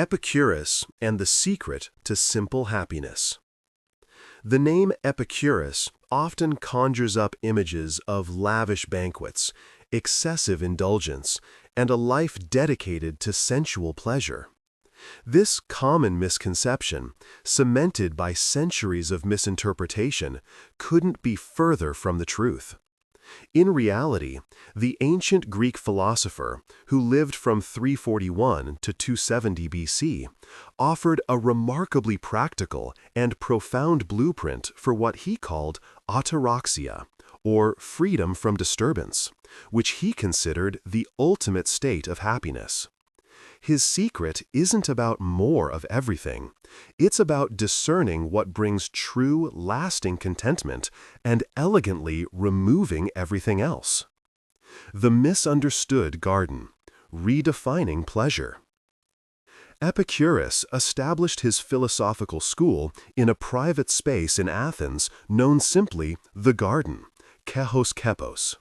Epicurus and the secret to simple happiness. The name Epicurus often conjures up images of lavish banquets, excessive indulgence, and a life dedicated to sensual pleasure. This common misconception, cemented by centuries of misinterpretation, couldn't be further from the truth. In reality, the ancient Greek philosopher, who lived from 341 to 270 BC, offered a remarkably practical and profound blueprint for what he called ataraxia, or freedom from disturbance, which he considered the ultimate state of happiness. His secret isn't about more of everything. It's about discerning what brings true, lasting contentment and elegantly removing everything else. The misunderstood garden, redefining pleasure. Epicurus established his philosophical school in a private space in Athens known simply the garden, kehos kepos.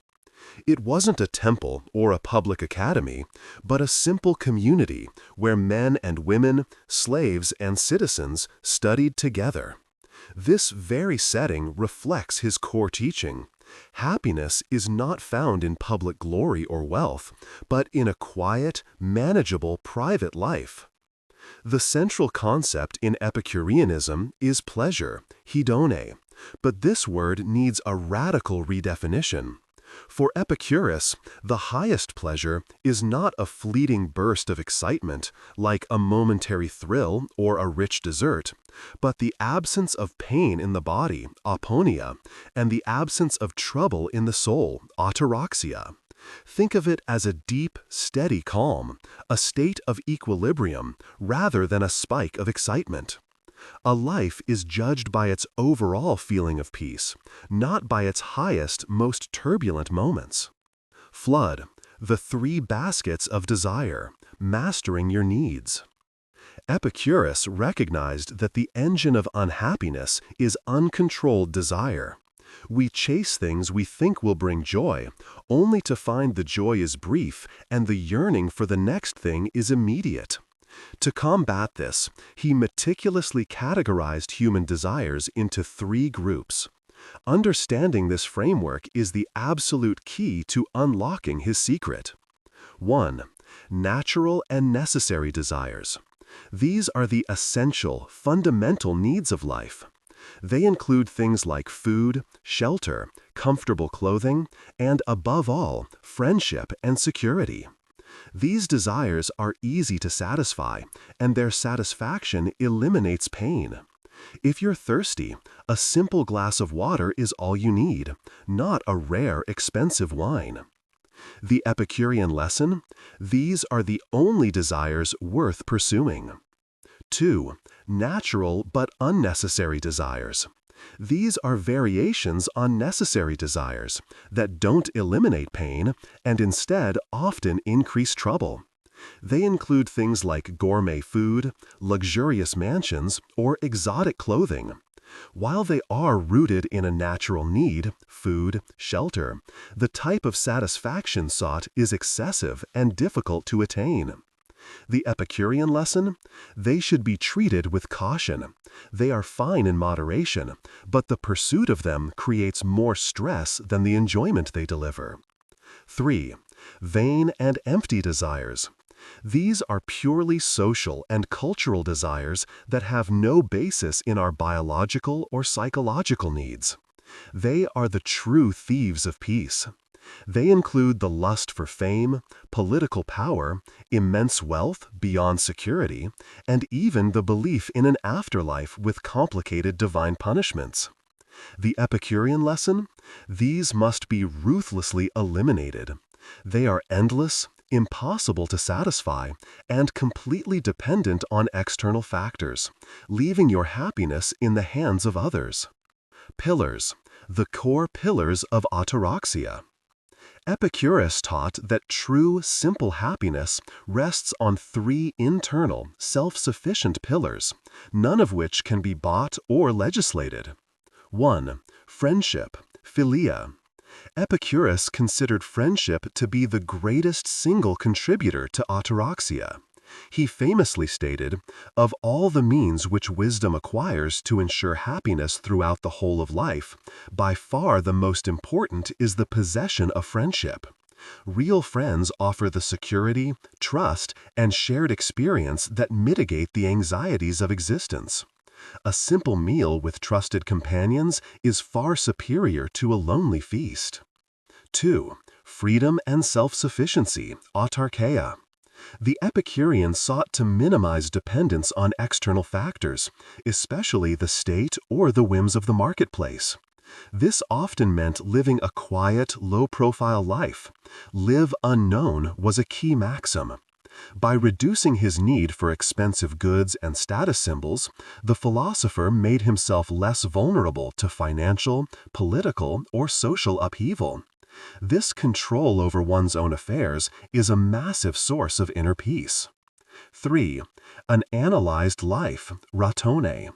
It wasn't a temple or a public academy, but a simple community where men and women, slaves and citizens studied together. This very setting reflects his core teaching. Happiness is not found in public glory or wealth, but in a quiet, manageable private life. The central concept in Epicureanism is pleasure, hedone, but this word needs a radical redefinition. For Epicurus, the highest pleasure is not a fleeting burst of excitement, like a momentary thrill or a rich dessert, but the absence of pain in the body, aponia, and the absence of trouble in the soul, ataraxia. Think of it as a deep, steady calm, a state of equilibrium, rather than a spike of excitement. A life is judged by its overall feeling of peace, not by its highest, most turbulent moments. Flood, the three baskets of desire, mastering your needs. Epicurus recognized that the engine of unhappiness is uncontrolled desire. We chase things we think will bring joy, only to find the joy is brief and the yearning for the next thing is immediate. To combat this, he meticulously categorized human desires into three groups. Understanding this framework is the absolute key to unlocking his secret. 1. Natural and necessary desires. These are the essential, fundamental needs of life. They include things like food, shelter, comfortable clothing, and above all, friendship and security. These desires are easy to satisfy, and their satisfaction eliminates pain. If you're thirsty, a simple glass of water is all you need, not a rare, expensive wine. The Epicurean lesson? These are the only desires worth pursuing. 2. Natural but unnecessary desires. These are variations on necessary desires that don't eliminate pain and instead often increase trouble. They include things like gourmet food, luxurious mansions, or exotic clothing. While they are rooted in a natural need, food, shelter, the type of satisfaction sought is excessive and difficult to attain. The Epicurean lesson? They should be treated with caution. They are fine in moderation, but the pursuit of them creates more stress than the enjoyment they deliver. 3. Vain and empty desires. These are purely social and cultural desires that have no basis in our biological or psychological needs. They are the true thieves of peace. They include the lust for fame, political power, immense wealth beyond security, and even the belief in an afterlife with complicated divine punishments. The Epicurean lesson? These must be ruthlessly eliminated. They are endless, impossible to satisfy, and completely dependent on external factors, leaving your happiness in the hands of others. Pillars, the core pillars of ataraxia. Epicurus taught that true, simple happiness rests on three internal, self-sufficient pillars, none of which can be bought or legislated. 1. Friendship, philia. Epicurus considered friendship to be the greatest single contributor to ataraxia. He famously stated, "Of all the means which wisdom acquires to ensure happiness throughout the whole of life, by far the most important is the possession of friendship. Real friends offer the security, trust, and shared experience that mitigate the anxieties of existence. A simple meal with trusted companions is far superior to a lonely feast." 2. Freedom and self-sufficiency, autarkeia. The Epicurean sought to minimize dependence on external factors, especially the state or the whims of the marketplace. This often meant living a quiet, low-profile life. Live unknown was a key maxim. By reducing his need for expensive goods and status symbols, the philosopher made himself less vulnerable to financial, political, or social upheaval. This control over one's own affairs is a massive source of inner peace. 3. An analyzed life, ratone.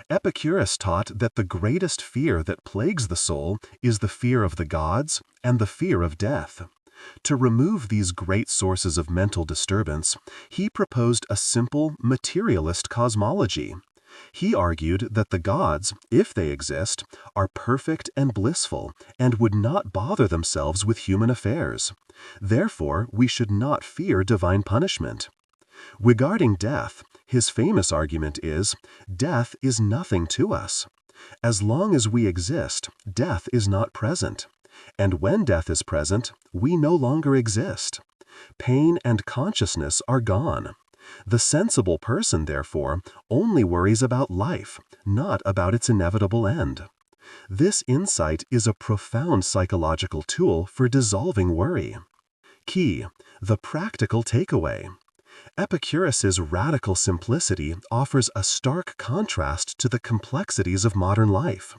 Epicurus taught that the greatest fear that plagues the soul is the fear of the gods and the fear of death. To remove these great sources of mental disturbance, he proposed a simple, materialist cosmology. He argued that the gods, if they exist, are perfect and blissful and would not bother themselves with human affairs. Therefore, we should not fear divine punishment. Regarding death, his famous argument is, death is nothing to us. As long as we exist, death is not present. And when death is present, we no longer exist. Pain and consciousness are gone. The sensible person, therefore, only worries about life, not about its inevitable end. This insight is a profound psychological tool for dissolving worry. Key: the practical takeaway. Epicurus's radical simplicity offers a stark contrast to the complexities of modern life.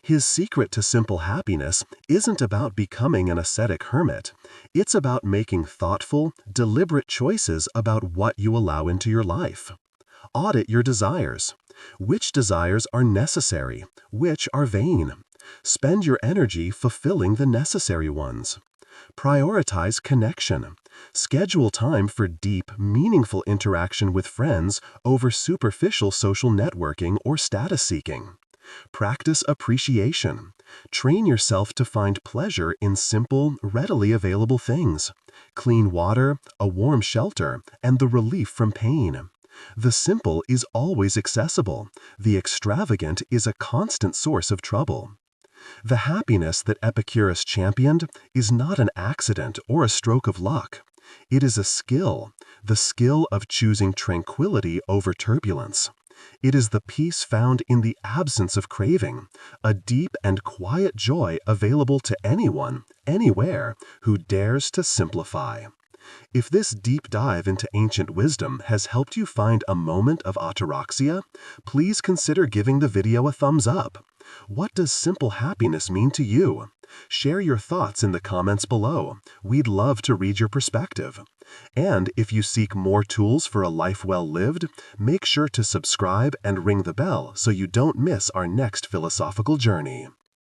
His secret to simple happiness isn't about becoming an ascetic hermit. It's about making thoughtful, deliberate choices about what you allow into your life. Audit your desires. Which desires are necessary? Which are vain? Spend your energy fulfilling the necessary ones. Prioritize connection. Schedule time for deep, meaningful interaction with friends over superficial social networking or status seeking. Practice appreciation. Train yourself to find pleasure in simple, readily available things: clean water, a warm shelter, and the relief from pain. The simple is always accessible. The extravagant is a constant source of trouble. The happiness that Epicurus championed is not an accident or a stroke of luck. It is a skill, the skill of choosing tranquility over turbulence. It is the peace found in the absence of craving, a deep and quiet joy available to anyone, anywhere, who dares to simplify. If this deep dive into ancient wisdom has helped you find a moment of ataraxia, please consider giving the video a thumbs up. What does simple happiness mean to you? Share your thoughts in the comments below. We'd love to read your perspective. And if you seek more tools for a life well lived, make sure to subscribe and ring the bell so you don't miss our next philosophical journey.